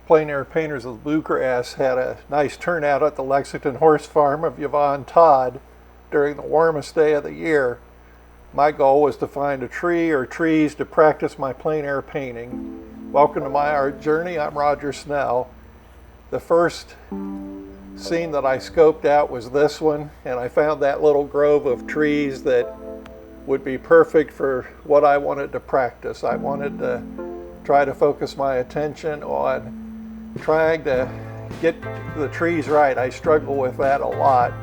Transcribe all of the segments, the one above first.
Plein Air Painters of Bluegrass had a nice turnout at the Lexington horse farm of Yvonne Todd during the warmest day of the year. My goal was to find a tree or trees to practice my plein air painting. Welcome to my art journey. I'm Roger Snell. The first scene that I scoped out was this one, and I found that little grove of trees that would be perfect for what I wanted to practice. I wanted to try to focus my attention on trying to get the trees right. I struggle with that a lot,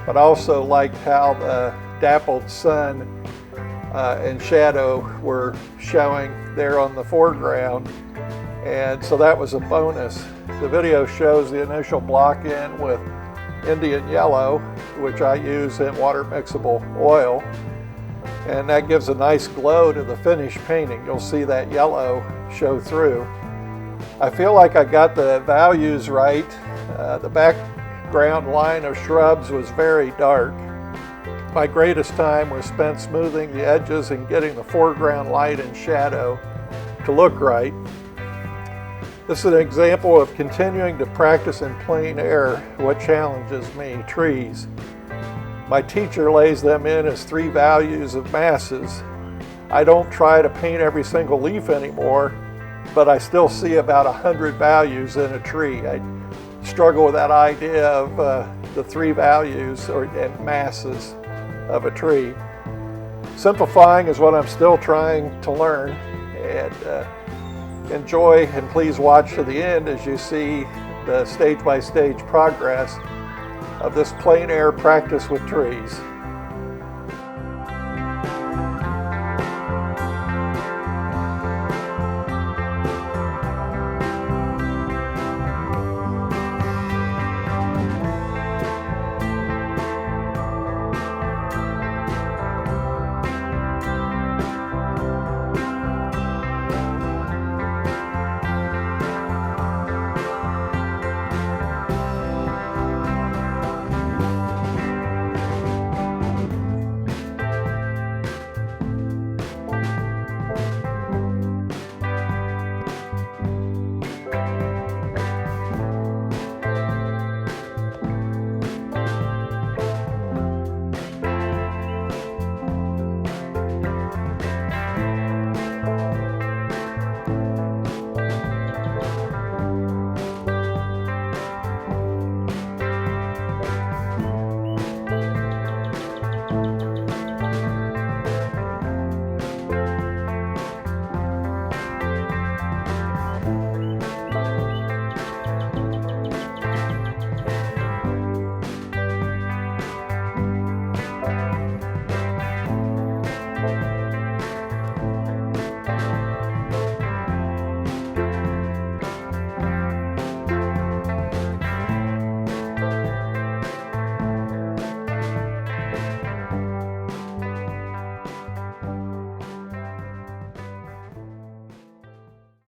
but I also liked how the dappled sun and shadow were showing there on the foreground, and so that was a bonus. The video shows the initial block in with Indian yellow, which I use in water mixable oil, and that gives a nice glow to the finished painting. You'll see that yellow show through. I feel like I got the values right. The background line of shrubs was very dark. My greatest time was spent smoothing the edges and getting the foreground light and shadow to look right. This is an example of continuing to practice in plein air what challenges me, trees. My teacher lays them in as 3 values of masses. I don't try to paint every single leaf anymore, but I still see about 100 values in a tree. I struggle with that idea of the 3 values and masses of a tree. Simplifying is what I'm still trying to learn, and enjoy and please watch to the end as you see the stage-by-stage progress of this plein air practice with trees.